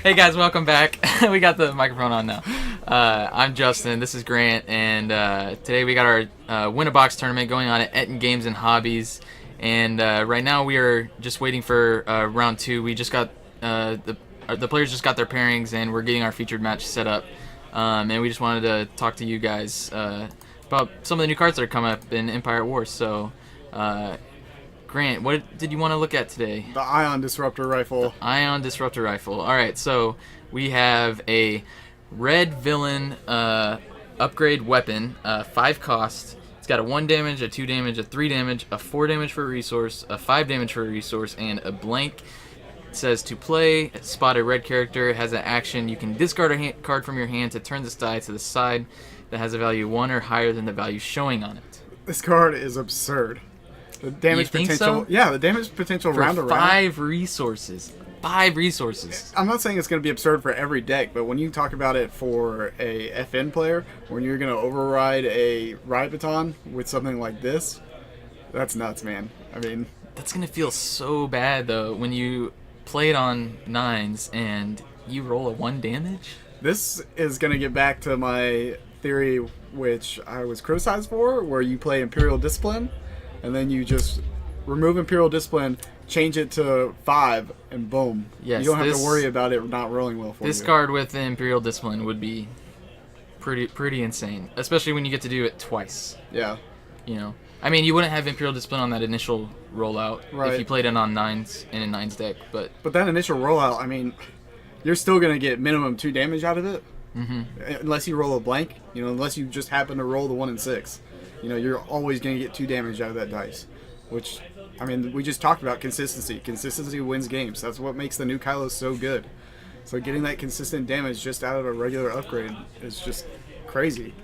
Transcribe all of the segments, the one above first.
Hey guys, welcome back. We got the microphone on now. I'm Justin. This is Grant, and today we got our Win-A-Box tournament going on at Ettin Games and Hobbies. And right now we are just waiting for round two. We just got the players just got their pairings, and we're getting our featured match set up. And we just wanted to talk to you guys about some of the new cards that are coming up in Empire at War. So. Grant, what did you want to look at today? The Ion Disruptor Rifle. The Ion Disruptor Rifle. Alright, so we have a red villain upgrade weapon, 5 cost. It's got a 1 damage, a 2 damage, a 3 damage, a 4 damage for a resource, a 5 damage for a resource, and a blank. It says to play, spot a red character. It has an action. You can discard a card from your hand to turn this die to the side that has a value 1 or higher than the value showing on it. This card is absurd. The damage potential. So? Yeah, the damage potential for round around. 5 resources. 5 resources. I'm not saying it's going to be absurd for every deck, but when you talk about it for a FN player, when you're going to override a Riot Baton with something like this, that's nuts, man. I mean, that's going to feel so bad, though, when you play it on 9s and you roll a 1 damage. This is going to get back to my theory, which I was criticized for, where you play Imperial Discipline, and then you just remove Imperial Discipline, change it to 5, and boom. Yes, you don't have to worry about it not rolling well for you. This card with the Imperial Discipline would be pretty insane, especially when you get to do it twice. Yeah. You know, I mean, you wouldn't have Imperial Discipline on that initial rollout if you played it on 9s in a 9s deck, but that initial rollout, I mean, you're still going to get minimum 2 damage out of it, unless you roll a blank. You know, unless you just happen to roll the 1 and 6. You know, you're always going to get 2 damage out of that dice, which, I mean, we just talked about consistency. Consistency wins games. That's what makes the new Kylos so good. So getting that consistent damage just out of a regular upgrade is just crazy.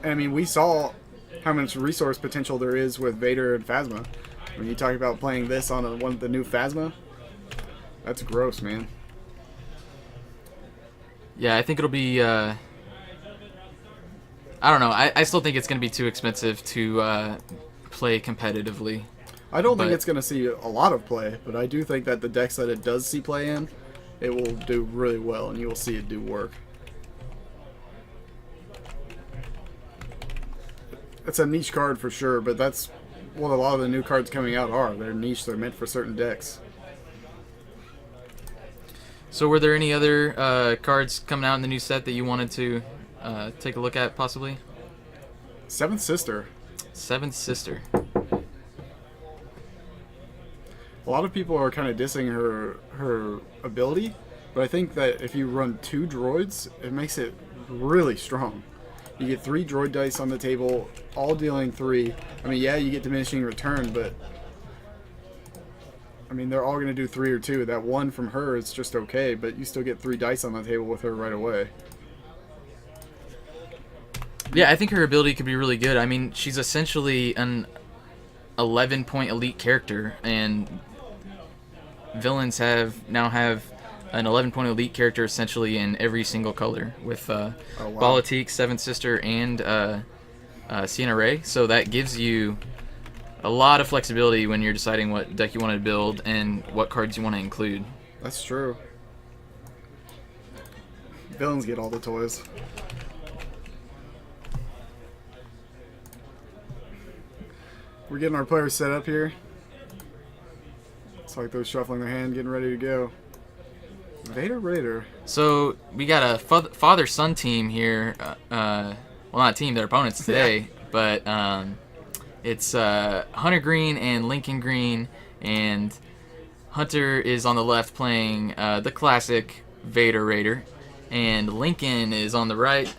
And, I mean, we saw how much resource potential there is with Vader and Phasma. When you talk about playing this on one of the new Phasma, that's gross, man. Yeah, I think it'll be... I don't know. I still think it's going to be too expensive to play competitively. I don't think it's going to see a lot of play, but I do think that the decks that it does see play in, it will do really well, and you will see it do work. It's a niche card for sure, but that's what a lot of the new cards coming out are. They're niche. They're meant for certain decks. So were there any other cards coming out in the new set that you wanted to take a look at, possibly? Seventh Sister. Seventh Sister. A lot of people are kind of dissing her ability, but I think that if you run 2 droids, it makes it really strong. You get 3 droid dice on the table, all dealing 3. I mean, yeah, you get diminishing return, but I mean, they're all going to do 3 or 2. That 1 from her is just okay, but you still get 3 dice on the table with her right away. Yeah, I think her ability could be really good. I mean, she's essentially an 11-point elite character, and villains now have an 11-point elite character essentially in every single color with Balatique, Seventh Sister, and Sienna Ray. So that gives you a lot of flexibility when you're deciding what deck you want to build and what cards you want to include. That's true. Villains get all the toys. We're getting our players set up here. It's like those shuffling their hand, getting ready to go. Vader Raider. So we got a father-son team here. Well, not a team, they're opponents today. But it's Hunter Green and Lincoln Green. And Hunter is on the left playing the classic Vader Raider. And Lincoln is on the right.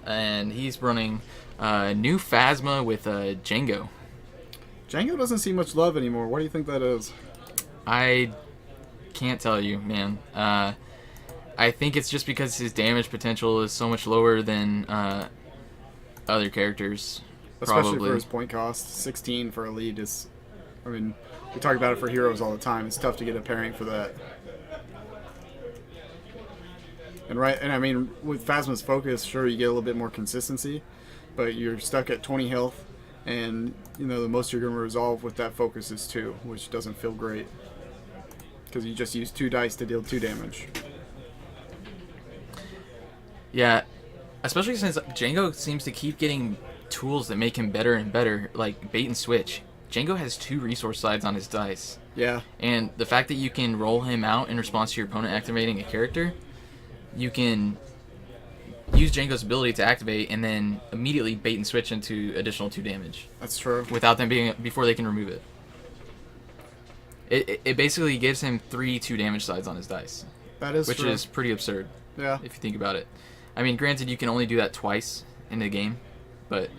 And he's running new Phasma with eJango. eJango doesn't see much love anymore. What do you think that is? I can't tell you, man. I think it's just because his damage potential is so much lower than other characters. Especially probably. For his point cost. 16 for Elite is... I mean, we talk about it for heroes all the time. It's tough to get a pairing for that. And I mean, with Phasma's focus, sure, you get a little bit more consistency, but you're stuck at 20 health, and, you know, the most you're going to resolve with that focus is 2, which doesn't feel great. because you just use 2 dice to deal 2 damage. Yeah, especially since Django seems to keep getting tools that make him better and better, like bait and switch. Django has 2 resource sides on his dice. Yeah. And the fact that you can roll him out in response to your opponent activating a character, you can use Django's ability to activate and then immediately bait and switch into additional 2 damage. That's true. Without them being before they can remove it. It basically gives him 3 2 damage sides on his dice. That is which true. is pretty absurd. Yeah. If you think about it. I mean, granted, you can only do that twice in the game, but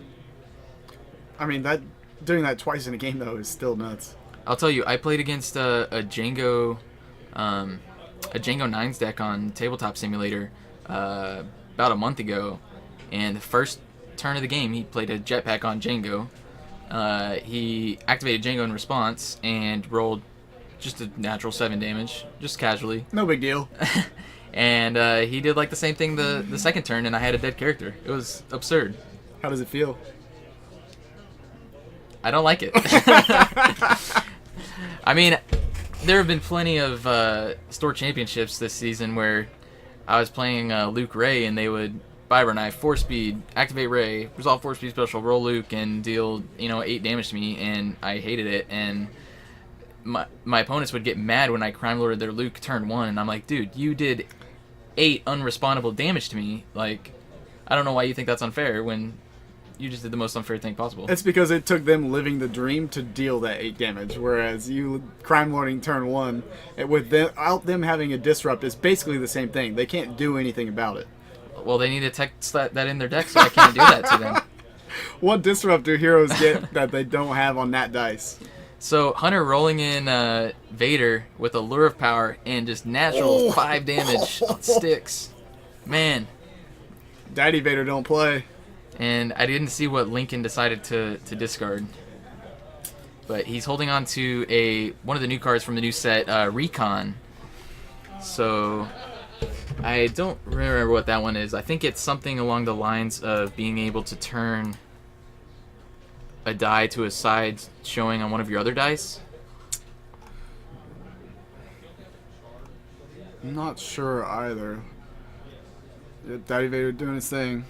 I mean, doing that twice in a game though is still nuts. I'll tell you, I played against a Django 9's deck on Tabletop Simulator about a month ago, and the first turn of the game, he played a jetpack on Django. He activated Django in response and rolled just a natural 7 damage, just casually. No big deal. And he did like the same thing the second turn, and I had a dead character. It was absurd. How does it feel? I don't like it. I mean, there have been plenty of store championships this season where I was playing Luke Ray, and they would Fiber Knife, 4-speed, activate Ray, resolve 4-speed special, roll Luke, and deal 8 damage to me, and I hated it. And my opponents would get mad when I crime lorded their Luke turn 1, and I'm like, dude, you did 8 unrespondable damage to me. Like, I don't know why you think that's unfair when you just did the most unfair thing possible. It's because it took them living the dream to deal that 8 damage, whereas you crime lording turn 1, without them having a disrupt, is basically the same thing. They can't do anything about it. Well, they need to text that in their deck, so I can't do that to them. What disrupt do heroes get that they don't have on that dice? So Hunter rolling in Vader with a Lure of Power and just natural 5 damage sticks. Man. Daddy Vader don't play. And I didn't see what Lincoln decided to discard. But he's holding on to one of the new cards from the new set, Recon. So I don't remember what that one is. I think it's something along the lines of being able to turn a die to a side showing on one of your other dice. I'm not sure either. Yeah, Daddy Vader doing his thing.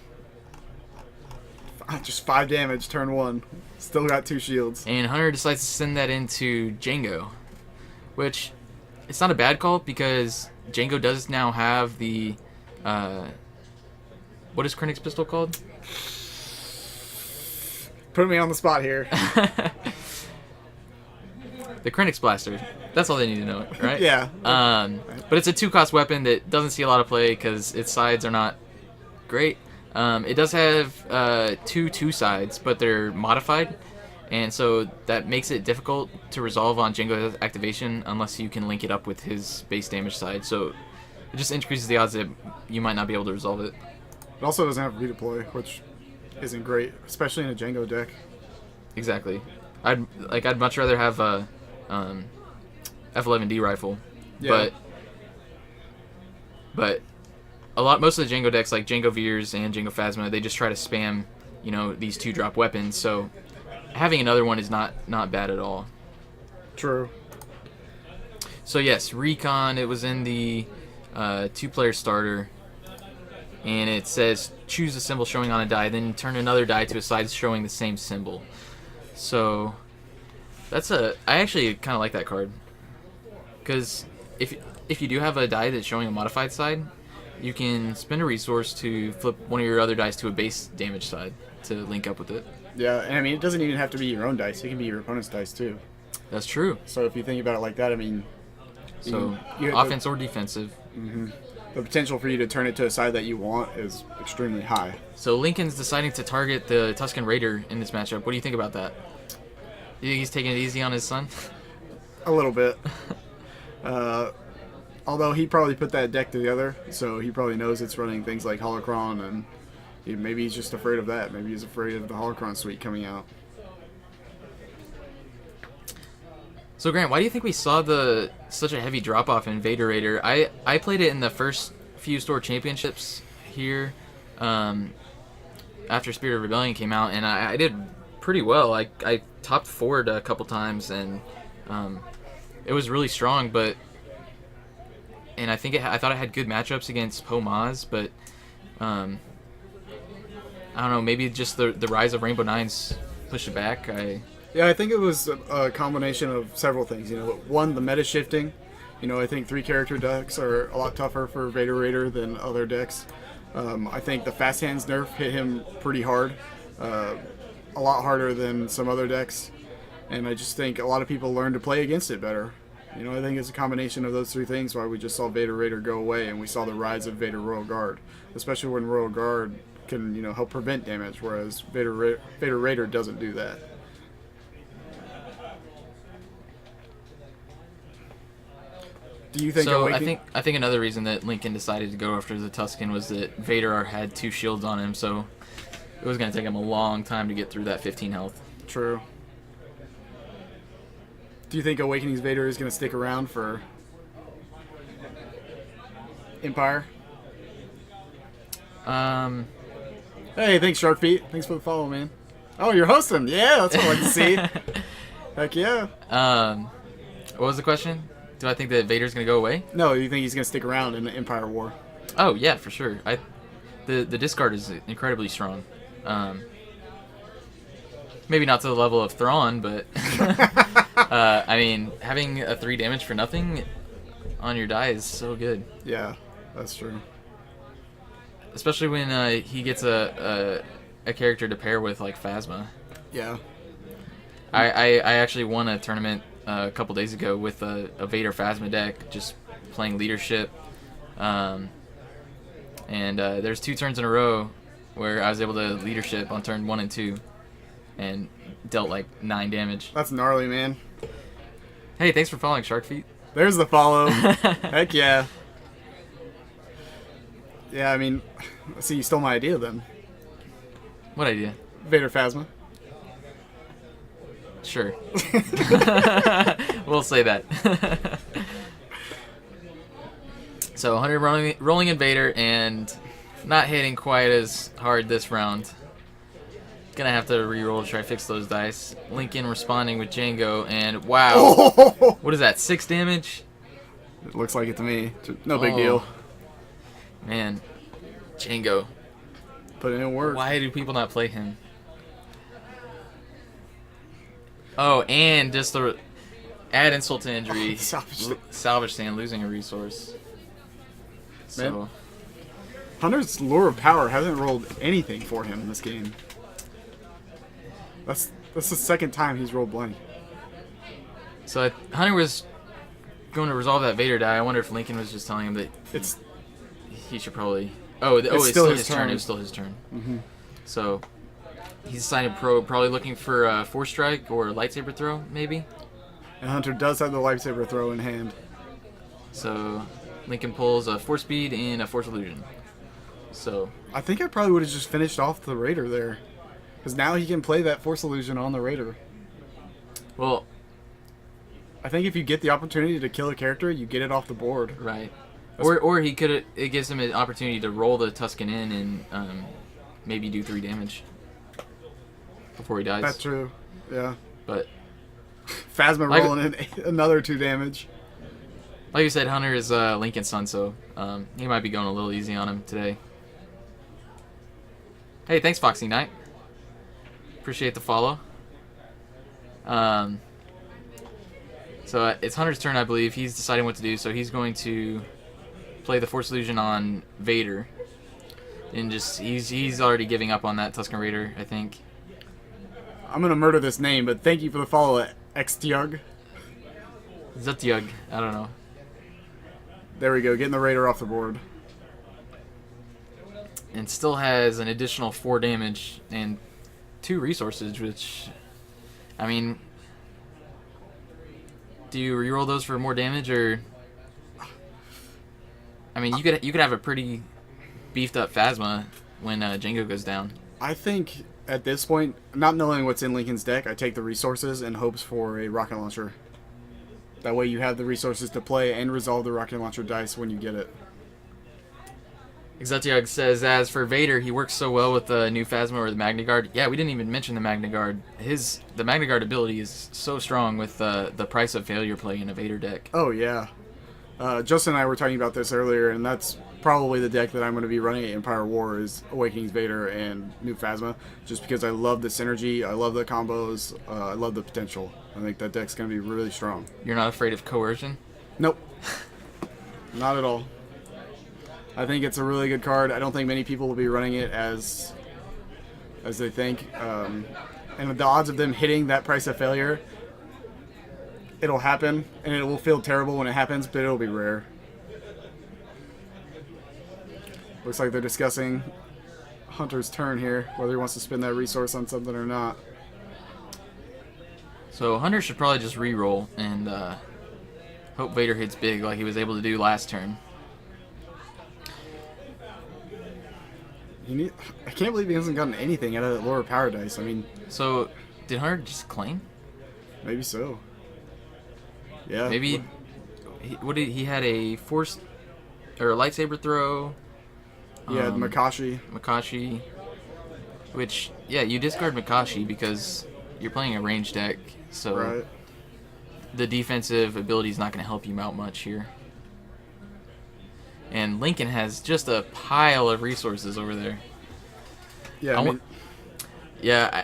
Just 5 damage, turn 1. Still got 2 shields. And Hunter decides to send that into Django, which it's not a bad call because Django does now have the what is Krennic's pistol called? Put me on the spot here. The Krennic's blaster. That's all they need to know, right? Yeah. But it's a 2-cost weapon that doesn't see a lot of play because its sides are not great. It does have 2 sides, but they're modified, and so that makes it difficult to resolve on Django's activation unless you can link it up with his base damage side. So it just increases the odds that you might not be able to resolve it. It also doesn't have redeploy, which isn't great, especially in a Django deck. Exactly. I'd much rather have a F11D rifle, Yeah. but most of the Django decks, like Django Veers and Django Phasma, they just try to spam, these 2-drop weapons. So having another one is not bad at all. True. So yes, Recon. It was in the 2-player starter, and it says choose a symbol showing on a die, then turn another die to a side showing the same symbol. So I actually kind of like that card, because if you do have a die that's showing a modified side, you can spend a resource to flip one of your other dice to a base damage side to link up with it. Yeah, and I mean, it doesn't even have to be your own dice. It can be your opponent's dice, too. That's true. So if you think about it like that, I mean... So, offense or defensive. Mm-hmm. The potential for you to turn it to a side that you want is extremely high. So Lincoln's deciding to target the Tusken Raider in this matchup. What do you think about that? You think he's taking it easy on his son? A little bit. Although he probably put that deck together, so he probably knows it's running things like Holocron, and maybe he's just afraid of that. Maybe he's afraid of the Holocron suite coming out. So Grant, why do you think we saw such a heavy drop-off in Vader Raider? I played it in the first few store championships here after Spirit of Rebellion came out, and I did pretty well. I topped forward a couple times, and it was really strong, but and I thought it had good matchups against Pomaz, but I don't know, maybe just the rise of Rainbow Nines pushed it back. Yeah, I think it was a combination of several things. One, the meta shifting. I think 3-character decks are a lot tougher for Vader Raider than other decks. I think the Fast Hands nerf hit him pretty hard, a lot harder than some other decks, and I just think a lot of people learned to play against it better. I think it's a combination of those 3 things why we just saw Vader Raider go away, and we saw the rise of Vader Royal Guard, especially when Royal Guard can help prevent damage, whereas Vader Raider doesn't do that. Do you think? So I think another reason that Lincoln decided to go after the Tusken was that Vader had 2 shields on him, so it was going to take him a long time to get through that 15 health. True. Do you think Awakening's Vader is going to stick around for Empire? Hey, thanks, Shark Feet. Thanks for the follow, man. Oh, you're hosting. Yeah, that's what I like to see. Heck yeah. What was the question? Do I think that Vader's going to go away? No, you think he's going to stick around in the Empire War? Oh, yeah, for sure. The discard is incredibly strong. Maybe not to the level of Thrawn, but I mean, having a 3 damage for nothing on your die is so good. Yeah, that's true. Especially when he gets a character to pair with, like Phasma. Yeah. I actually won a tournament a couple days ago with a Vader Phasma deck, just playing leadership. And there's 2 turns in a row where I was able to leadership on turn 1 and 2 and dealt like 9 damage. That's gnarly, man. Hey, thanks for following, Shark Feet. There's the follow. Heck yeah. Yeah, I mean, see, you stole my idea then. What idea? Vader Phasma. Sure. We'll say that. So, 100 rolling Invader and not hitting quite as hard this round. Gonna have to reroll to try to fix those dice. Lincoln responding with Django, and wow. What is that, 6 damage? It looks like it to me. No big deal. Man, Django. Put in work. Why do people not play him? Oh, and just the add insult to injury. Salvage stand, losing a resource. So, Hunter's Lure of Power hasn't rolled anything for him in this game. That's the second time he's rolled blank. So Hunter was going to resolve that Vader die. I wonder if Lincoln was just telling him that he should probably. It's still his turn. It was still his turn. Mm-hmm. So he's decided probably looking for a Force Strike or a lightsaber throw, maybe. And Hunter does have the lightsaber throw in hand. So Lincoln pulls a Force Speed and a Force Illusion. So I think I probably would have just finished off the Raider there, because now he can play that Force Illusion on the Raider. Well, I think if you get the opportunity to kill a character, you get it off the board. Right. Or he could. It gives him an opportunity to roll the Tusken in and maybe do 3 damage before he dies. That's true. Yeah. But Phasma rolling in another 2 damage. Like you said, Hunter is Lincoln's son, so he might be going a little easy on him today. Hey, thanks, Foxy Knight. Appreciate the follow. So it's Hunter's turn, I believe. He's deciding what to do, so he's going to play the Force Illusion on Vader. And just he's already giving up on that Tusken Raider, I think. I'm gonna murder this name, but thank you for the follow, Xtyug. Zutyug, I don't know. There we go, getting the Raider off the board. And still has an additional 4 damage and 2 resources, which, I mean, do you reroll those for more damage, or? I mean, you could have a pretty beefed up Phasma when Django goes down. I think at this point, not knowing what's in Lincoln's deck, I take the resources in hopes for a rocket launcher. That way you have the resources to play and resolve the rocket launcher dice when you get it. Exotiog says, as for Vader, he works so well with the new Phasma or the Magna Guard. Yeah, we didn't even mention the Magna Guard. The Magna Guard ability is so strong with the Price of Failure play in a Vader deck. Oh, yeah. Justin and I were talking about this earlier, and that's probably the deck that I'm going to be running at Empire War is Awakening's Vader and New Phasma, just because I love the synergy, I love the combos, I love the potential. I think that deck's going to be really strong. You're not afraid of coercion? Nope. Not at all. I think it's a really good card. I don't think many people will be running it as they think. And the odds of them hitting that price of failure, it'll happen, and it will feel terrible when it happens, but it'll be rare. Looks like they're discussing Hunter's turn here, whether he wants to spend that resource on something or not. So Hunter should probably just re-roll and hope Vader hits big like he was able to do last turn. I can't believe he hasn't gotten anything out of that lower power dice. I mean, so did Hunter just claim? Maybe so. Yeah. Maybe he had a force or a lightsaber throw. Yeah, Makashi. Which, yeah, you discard Makashi because you're playing a range deck, so right. The defensive ability is not going to help you out much here. And Lincoln has just a pile of resources over there. Yeah,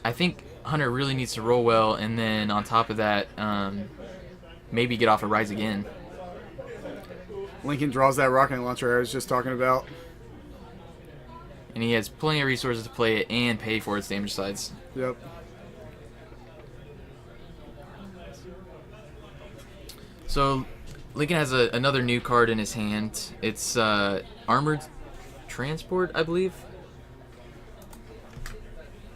I think Hunter really needs to roll well, and then on top of that, maybe get off a Rise Again. Lincoln draws that rocket launcher I was just talking about. And he has plenty of resources to play it and pay for its damage sides. Yep. So Lincoln has another new card in his hand. It's Armored Transport, I believe.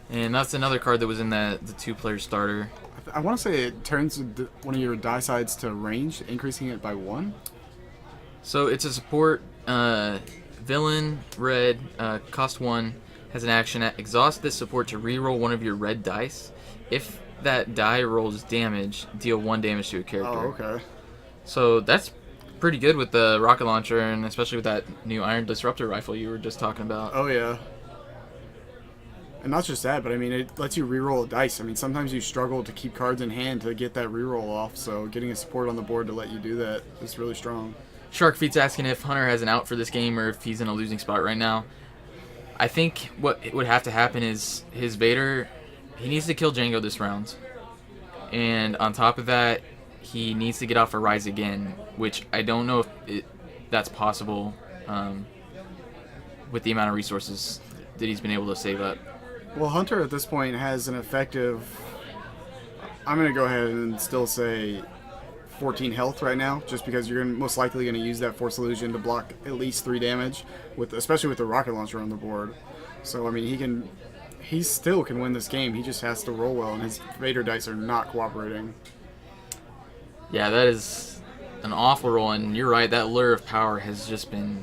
And that's another card that was in the two-player starter. I want to say it turns one of your die sides to range, increasing it by 1. So it's a support villain, red, cost 1, has an action at exhaust this support to reroll one of your red dice. If that die rolls damage, deal 1 damage to a character. Oh, okay. So that's pretty good with the rocket launcher, and especially with that new Iron Disruptor rifle you were just talking about. Oh, yeah. And not just that, but I mean, it lets you reroll a dice. I mean, sometimes you struggle to keep cards in hand to get that reroll off, so getting a support on the board to let you do that is really strong. Shark Feet's asking if Hunter has an out for this game or if he's in a losing spot right now. I think what would have to happen is his Vader, he needs to kill Django this round. And on top of that, he needs to get off a Rise Again, which I don't know if that's possible with the amount of resources that he's been able to save up. Well, Hunter at this point has an effective, I'm going to go ahead and still say 14 health right now, just because you're most likely going to use that Force Illusion to block at least 3 damage, especially with the rocket launcher on the board. So, I mean, he still can win this game. He just has to roll well, and his Vader dice are not cooperating. Yeah, that is an awful roll, and you're right, that Lure of Power has just been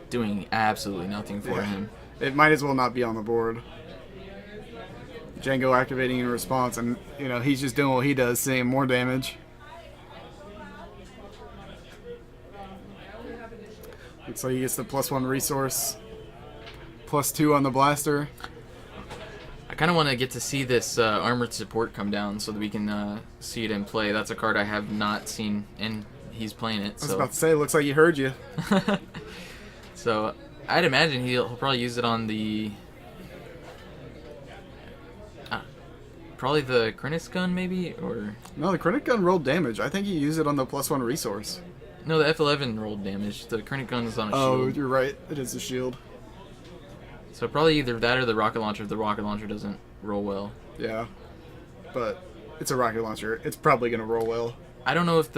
doing absolutely nothing for him. It might as well not be on the board. Django activating in response, and he's just doing what he does, seeing more damage. Looks like he gets the +1 resource, +2 on the blaster. I kind of want to get to see this armored support come down so that we can see it in play. That's a card I have not seen, and he's playing it. I was about to say, looks like he heard you. So I'd imagine he'll probably use it on the probably the Krennic gun, maybe, or no, the Krennic gun rolled damage. I think you use it on the +1 resource. No, the F11 rolled damage. The Krennic gun is on a shield. Oh, you're right. It is a shield. So probably either that or the rocket launcher if the rocket launcher doesn't roll well. Yeah, but it's a rocket launcher. It's probably going to roll well. I don't know if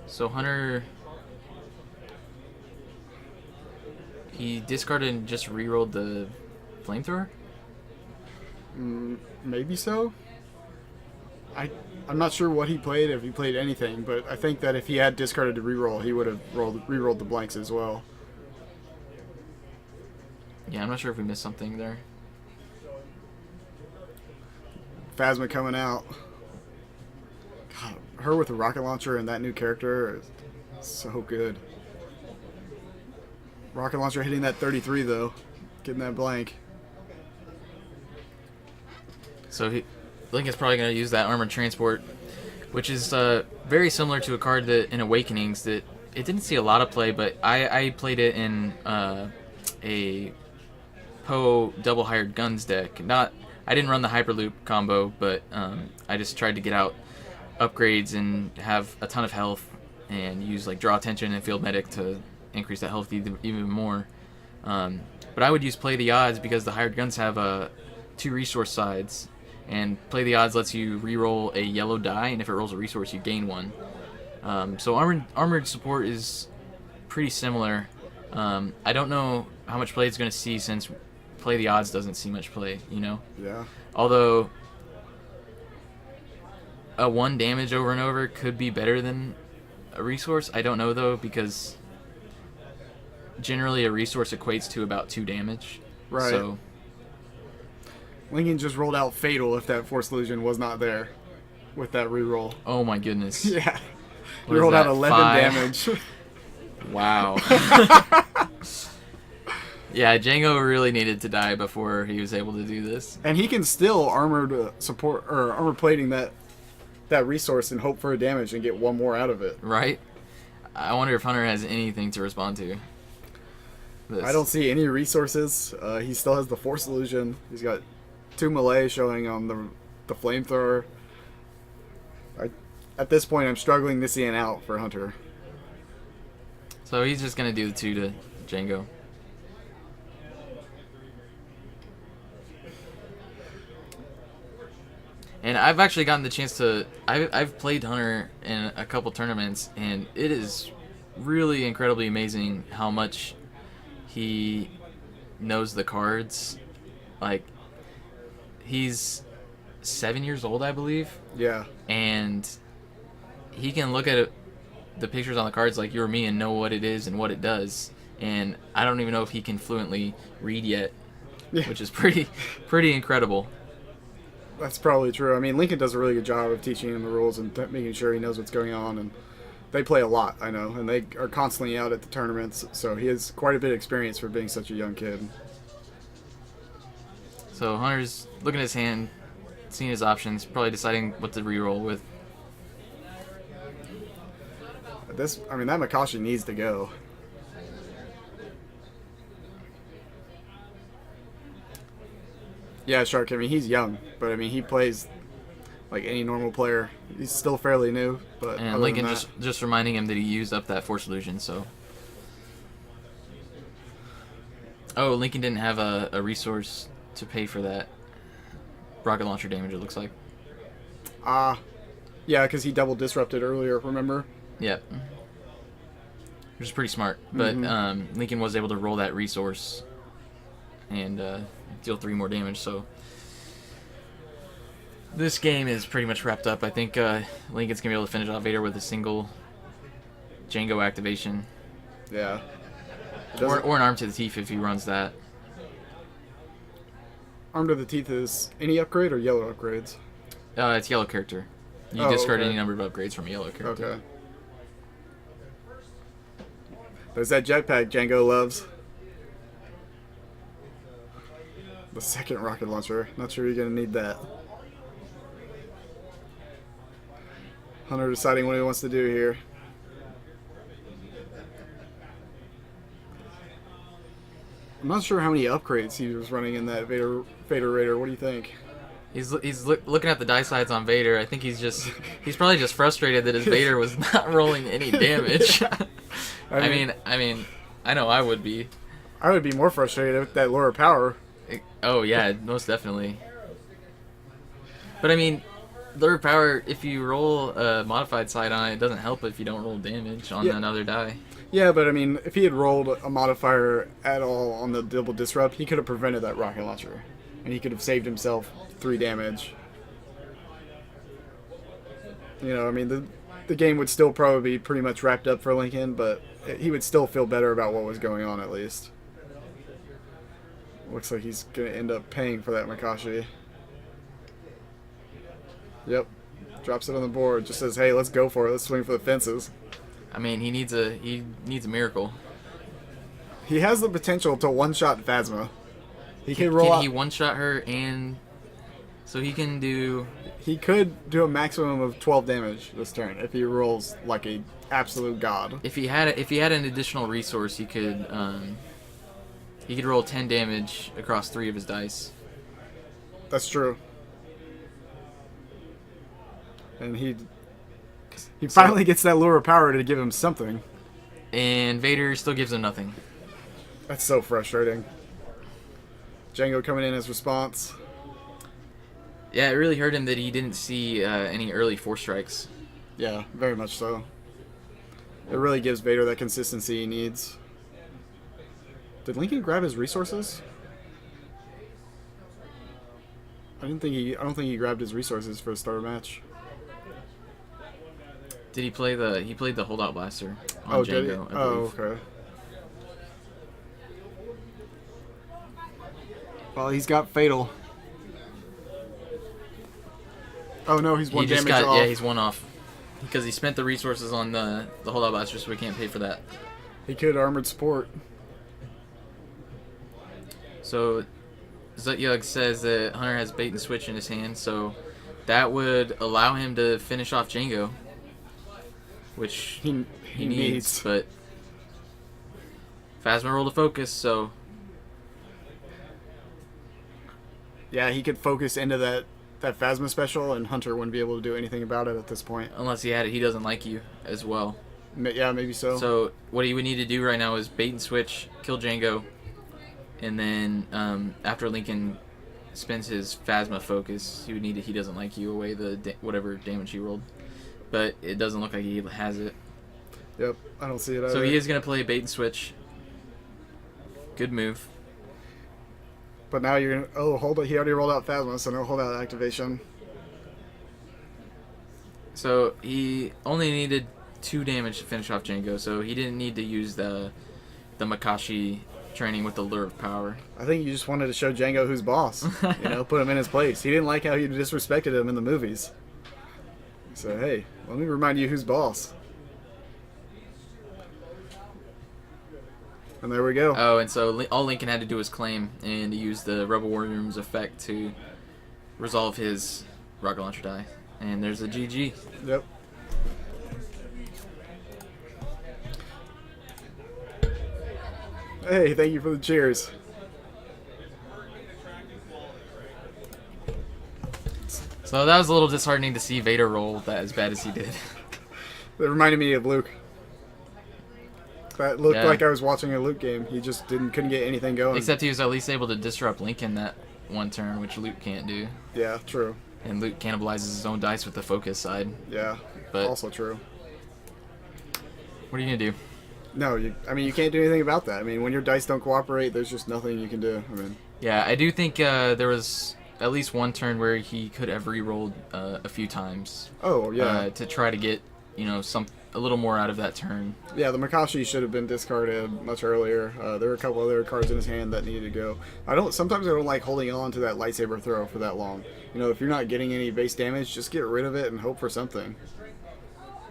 So Hunter, he discarded and just rerolled the flamethrower? Maybe so. I'm not sure what he played, if he played anything, but I think that if he had discarded to reroll, he would have rerolled the blanks as well. Yeah, I'm not sure if we missed something there. Phasma coming out. God, her with the rocket launcher and that new character is so good. Rocket launcher hitting that 33 though, getting that blank. So Lincoln's probably going to use that armored transport. which is very similar to a card that in Awakenings that it didn't see a lot of play, but I played it in a Poe double hired guns deck. I didn't run the Hyperloop combo, but I just tried to get out upgrades and have a ton of health and use like Draw Attention and Field Medic to increase that health even more. But I would use Play the Odds because the hired guns have 2 resource sides, and Play the Odds lets you reroll a yellow die, and if it rolls a resource, you gain 1. So armored support is pretty similar. I don't know how much play it's going to see since Play the Odds doesn't see much play, you know? Yeah. Although a 1 damage over and over could be better than a resource. I don't know, though, because generally a resource equates to about 2 damage. Right. So Lincoln just rolled out Fatal if that Force Illusion was not there with that reroll. oh my goodness. Yeah. What He is rolled that, out 11 5? damage. Wow. Yeah, Django really needed to die before he was able to do this. And he can still armored support or armor plating that resource and hope for a damage and get 1 more out of it. Right? I wonder if Hunter has anything to respond to this. I don't see any resources. He still has the Force Illusion. He's got 2 melee showing on the flamethrower. At this point, I'm struggling to see an out for Hunter. So he's just going to do the 2 to Django. And I've actually gotten the chance to... I've played Hunter in a couple tournaments, and it is really incredibly amazing how much he knows the cards. Like, he's 7 years old, I believe. Yeah. And he can look at the pictures on the cards like you or me and know what it is and what it does. And I don't even know if he can fluently read yet, Yeah. which is pretty incredible. That's probably true. I mean, Lincoln does a really good job of teaching him the rules and making sure he knows what's going on. And they play a lot, I know, and they are constantly out at the tournaments. So he has quite a bit of experience for being such a young kid. So Hunter's looking at his hand, seeing his options, probably deciding what to reroll with. I mean, that Makashi needs to go. Yeah, Shark. I mean, he's young, but I mean, he plays like any normal player. He's still fairly new, but And other Lincoln than that, just reminding him that he used up that Force Illusion, so... Oh, Lincoln didn't have a resource to pay for that rocket launcher damage, it looks like. yeah, because he double disrupted earlier, remember? Yep. Which is pretty smart. But Lincoln was able to roll that resource and deal 3 more damage, so... This game is pretty much wrapped up. I think Lincoln's going to be able to finish off Vader with a single Django activation. Yeah. Or an arm to the teeth if he runs that. Arm to the teeth is any upgrade or yellow upgrades? It's yellow character. You Oh, discard okay. any number of upgrades from a yellow character. Okay. There's that jetpack Django loves. The second rocket launcher. Not sure you're going to need that. Hunter deciding what he wants to do here. I'm not sure how many upgrades he was running in that Vader Raider. What do you think? He's looking at the die sides on Vader. I think he's probably just frustrated that his Vader was not rolling any damage. I mean, I know I would be. I would be more frustrated with that lower power. Oh yeah, most definitely. But I mean, lower power, if you roll a modified side on it, it doesn't help if you don't roll damage on another die. Yeah, but I mean, if he had rolled a modifier at all on the double disrupt, he could have prevented that rocket launcher. And he could have saved himself 3 damage. You know, I mean, the game would still probably be pretty much wrapped up for Lincoln, but he would still feel better about what was going on at least. Looks like he's going to end up paying for that Makashi. Yep. Drops it on the board. Just says, hey, let's go for it. Let's swing for the fences. I mean, he needs a miracle. He has the potential to one-shot Phasma. He can roll Can out. he one-shot her and So he can do. He could do a maximum of 12 damage this turn if he rolls like a absolute god. If he had an additional resource, he could roll 10 damage across 3 of his dice. That's true. And he finally gets that lure of power to give him something. And Vader still gives him nothing. That's so frustrating. Django coming in as response. Yeah, it really hurt him that he didn't see any early force strikes. Yeah, very much so. It really gives Vader that consistency he needs. Did Lincoln grab his resources? I don't think he grabbed his resources for the start of the match. Did he play the? He played the holdout blaster on Oh, Django. did he? I believe. Oh, okay. Well, he's got fatal. Oh no, he's one damage off. Yeah, he's one off because he spent the resources on the holdout blaster, so we can't pay for that. He could armored support. So Zutyug says that Hunter has bait and switch in his hand, so that would allow him to finish off Django, which He needs. But Phasma rolled a focus, so yeah, he could focus into that Phasma special, and Hunter wouldn't be able to do anything about it at this point. unless he had it, he doesn't like you as well. Yeah, maybe so. So what he would need to do right now is bait and switch, kill Django, and then after Lincoln spends his Phasma focus, he would need to He Doesn't Like You away whatever damage he rolled. But it doesn't look like he has it. Yep, I don't see it either. So he is going to play bait and switch. Good move. But now you're gonna... Oh, hold it. He already rolled out Phasma, so no holdout activation. So he only needed 2 damage to finish off Django, so he didn't need to use the Makashi training with the Lure of Power. I think you just wanted to show Django who's boss. Put him in his place. He didn't like how you disrespected him in the movies. So, hey, let me remind you who's boss. And there we go. Oh, and so all Lincoln had to do was claim and use the Rebel War Room's effect to resolve his rocket launcher die. And there's a GG. Yep. Hey, thank you for the cheers. So that was a little disheartening to see Vader roll that as bad as he did. It reminded me of Luke. That looked like I was watching a Luke game. He just couldn't get anything going. Except he was at least able to disrupt Lincoln that one turn, which Luke can't do. Yeah, true. And Luke cannibalizes his own dice with the focus side. Yeah, but also true. What are you gonna do? No, you can't do anything about that. I mean, when your dice don't cooperate, there's just nothing you can do. Yeah, I do think there was at least one turn where he could have re-rolled a few times. Oh yeah. To try to get a little more out of that turn. Yeah, the Makashi should have been discarded much earlier. There were a couple other cards in his hand that needed to go. Sometimes I don't like holding on to that lightsaber throw for that long. If you're not getting any base damage, just get rid of it and hope for something.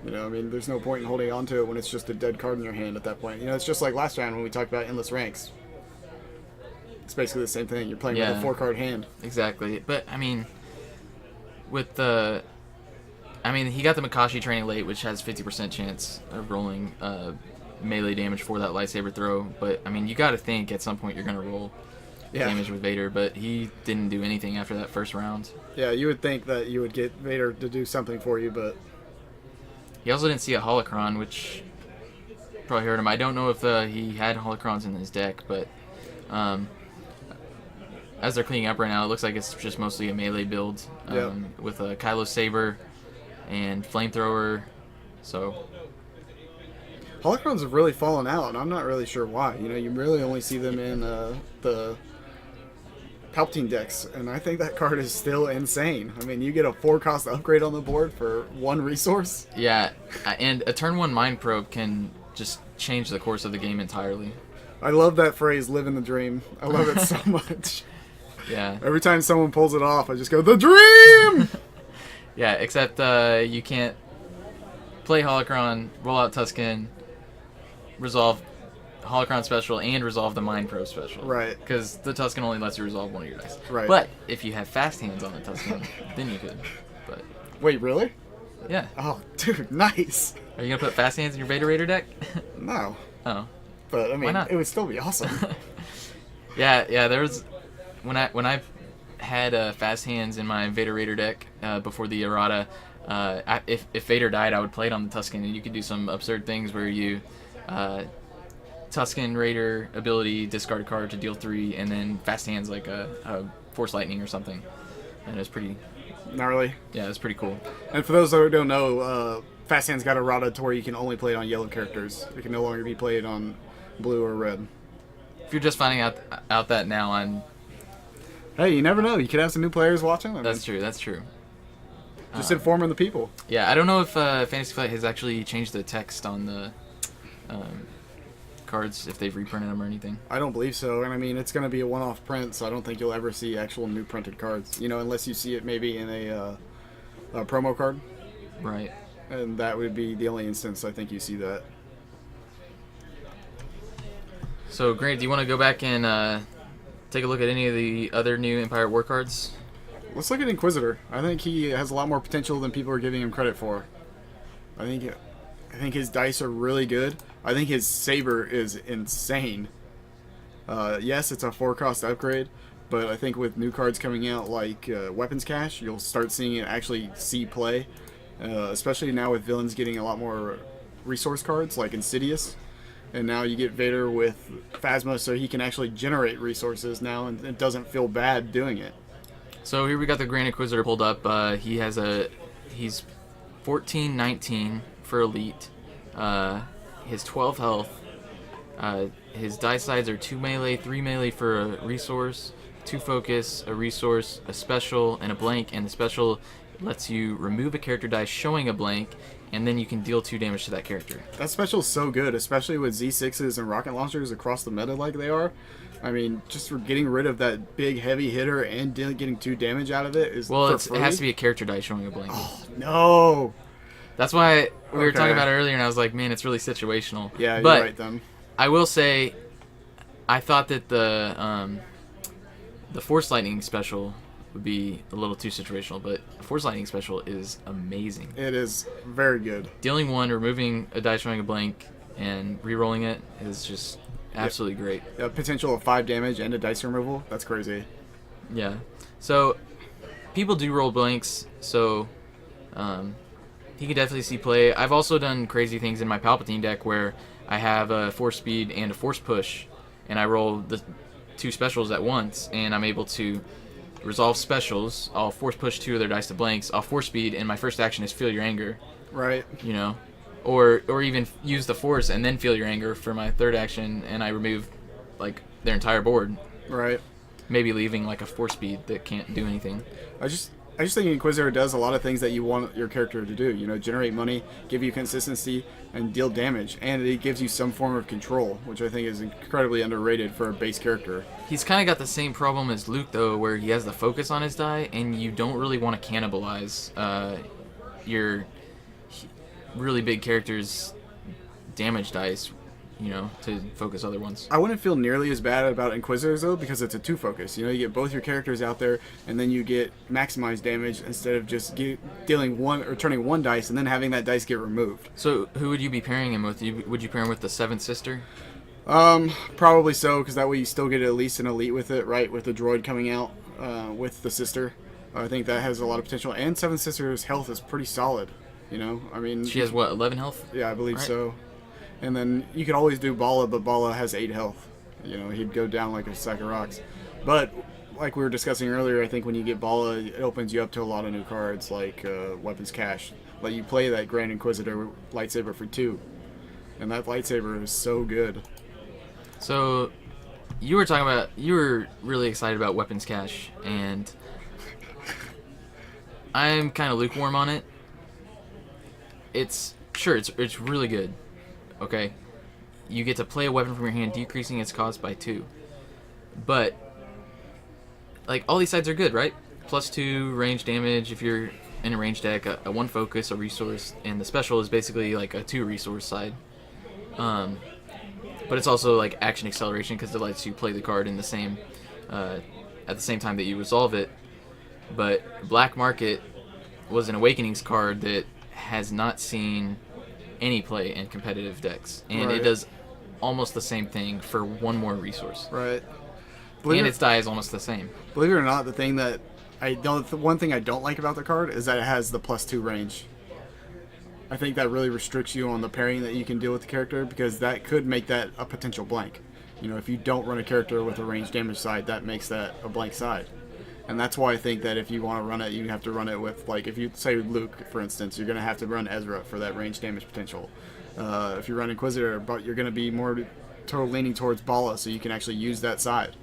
There's no point in holding on to it when it's just a dead card in your hand at that point. It's just like last round when we talked about endless ranks. It's basically the same thing. You're playing with a 4-card hand. Exactly. But, with the... he got the Makashi training late, which has 50% chance of rolling melee damage for that lightsaber throw. But, you got to think at some point you're going to roll damage with Vader. But he didn't do anything after that first round. Yeah, you would think that you would get Vader to do something for you, but... He also didn't see a holocron, which probably hurt him. I don't know if he had holocrons in his deck, but as they're cleaning up right now, it looks like it's just mostly a melee build with a Kylo Saber and Flamethrower. So holocrons have really fallen out, and I'm not really sure why. You really only see them in the Palpatine decks, and I think that card is still insane. You get a 4-cost upgrade on the board for 1 resource. Yeah, and a turn 1 Mind Probe can just change the course of the game entirely. I love that phrase, live in the dream. I love it so much. Yeah. Every time someone pulls it off, I just go, the dream! Yeah, except you can't play Holocron, roll out Tusken, resolve Holocron special and resolve the Mind Probe special. Right. Because the Tuscan only lets you resolve one of your dice. Right. But if you have fast hands on the Tuscan, then you could. But Wait, really? yeah. Oh, dude, nice. Are you gonna put fast hands in your Vader Raider deck? No, Oh. but I mean, not? it would still be awesome. Yeah. There was when I had fast hands in my Vader Raider deck before the errata. If Vader died, I would play it on the Tuscan, and you could do some absurd things where you Tuscan Raider ability, discard a card to deal 3, and then fast hands like a Force Lightning or something. And it was pretty, Gnarly. yeah, it was pretty cool. And for those that don't know, Fast Hand's got errata to where you can only play it on yellow characters. It can no longer be played on blue or red. If you're just finding out that now, Hey, you never know. You could have some new players watching. I mean, that's true. just informing the people. Yeah, I don't know if Fantasy Flight has actually changed the text on the cards, if they've reprinted them or anything. I don't believe so, and I mean, it's going to be a one-off print, so I don't think you'll ever see actual new printed cards. You know, unless you see it maybe in a promo card, Right. and that would be the only instance I think you see that. So, Grant, do you want to go back and take a look at any of the other new Empire War cards? Let's look at Inquisitor. I think he has a lot more potential than people are giving him credit for. I think his dice are really good. I think his saber is insane. Yes, it's a 4-cost upgrade, but I think with new cards coming out like Weapons Cache, you'll start seeing it actually see play. Especially now with villains getting a lot more resource cards like Insidious. And now you get Vader with Phasma, so he can actually generate resources now, and it doesn't feel bad doing it. So here we got the Grand Inquisitor pulled up. He's 14-19 for Elite. His 12 health. His die sides are 2 melee, 3 melee for a resource, 2 focus, a resource, a special, and a blank. And the special lets you remove a character die showing a blank, and then you can deal 2 damage to that character. That special's so good, especially with Z6s and rocket launchers across the meta like they are. I mean, just for getting rid of that big heavy hitter and getting 2 damage out of it is Well, for it has to free. be a character die showing a blank. Oh, no! That's why we were Okay. talking about it earlier, and I was like, man, it's really situational. Yeah, but you're right then. I will say, I thought that the Force Lightning special would be a little too situational, but the Force Lightning special is amazing. It is very good. Dealing 1, removing a die showing a blank, and re-rolling it is just absolutely great. A potential of 5 damage and a dice removal. That's crazy. Yeah. So, people do roll blanks, so he could definitely see play. I've also done crazy things in my Palpatine deck where I have a Force Speed and a Force Push, and I roll the 2 specials at once, and I'm able to resolve specials. I'll Force Push 2 of their dice to blanks. I'll Force Speed, and my first action is Feel Your Anger. Right. You know, or even use the Force and then Feel Your Anger for my third action, and I remove like their entire board. Right. Maybe leaving like a Force Speed that can't do anything. I just think Inquisitor does a lot of things that you want your character to do. You know, generate money, give you consistency, and deal damage. And it gives you some form of control, which I think is incredibly underrated for a base character. He's kind of got the same problem as Luke, though, where he has the focus on his die, and you don't really want to cannibalize your really big character's damage dice, you know, to focus other ones. I wouldn't feel nearly as bad about Inquisitors, though, because it's a 2-focus. You know, you get both your characters out there, and then you get maximized damage instead of just dealing 1 or turning 1 dice and then having that dice get removed. So who would you be pairing him with? Would you pair him with the 7th Sister? Probably so, because that way you still get at least an elite with it, right? With the droid coming out with the sister. I think that has a lot of potential. And 7 Sister's health is pretty solid, you know? I mean... She has, what, 11 health? Yeah, I believe Right. so. And then you could always do Bala, but Bala has 8 health. You know, he'd go down like a sack of rocks. But, like we were discussing earlier, I think when you get Bala, it opens you up to a lot of new cards, like Weapons Cache. Let you play that Grand Inquisitor lightsaber for 2. And that lightsaber is so good. So, you were really excited about Weapons Cache, and I'm kind of lukewarm on it. It's really good. Okay, you get to play a weapon from your hand, decreasing its cost by 2. But like all these sides are good, right? +2 range damage if you're in a range deck, a 1 focus, a resource, and the special is basically like a 2 resource side. but it's also like action acceleration because it lets you play the card in the same at the same time that you resolve it. But Black Market was an Awakenings card that has not seen any play in competitive decks, and Right. it does almost the same thing for one more resource. Right. And its die is almost the same. Believe it or not, the one thing I don't like about the card is that it has the +2 range. I think that really restricts you on the pairing that you can deal with the character, because that could make that a potential blank. You know, if you don't run a character with a range damage side, that makes that a blank side. And that's why I think that if you want to run it, you have to run it with, like, if you say Luke, for instance, you're going to have to run Ezra for that range damage potential. If you run Inquisitor, but you're going to be more leaning towards Bala, so you can actually use that side.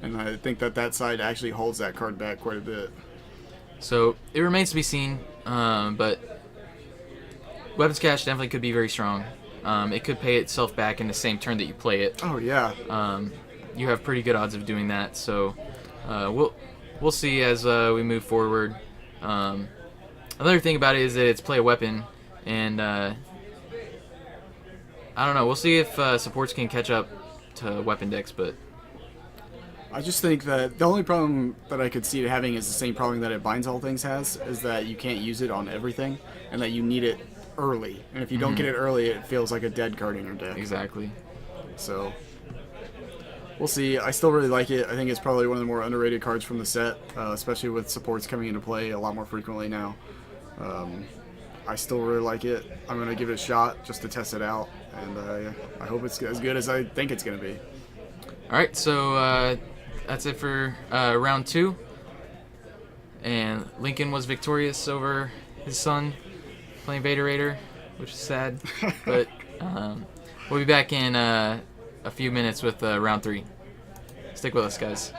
And I think that side actually holds that card back quite a bit. So it remains to be seen, but Weapons Cache definitely could be very strong. It could pay itself back in the same turn that you play it. Oh, yeah. You have pretty good odds of doing that, so we'll see as we move forward. Another thing about it is that it's play a weapon, and I don't know. We'll see if supports can catch up to weapon decks, but I just think that the only problem that I could see it having is the same problem that it Binds All Things has, is that you can't use it on everything, and that you need it early. And if you don't get it early, it feels like a dead card in your deck. exactly. So we'll see. I still really like it. I think it's probably one of the more underrated cards from the set, especially with supports coming into play a lot more frequently now. I still really like it. I'm going to give it a shot just to test it out, and I hope it's as good as I think it's going to be. All right, so that's it for round 2. And Lincoln was victorious over his son playing Vader Raider, which is sad. But we'll be back in a few minutes with round 3. Stick with us, guys.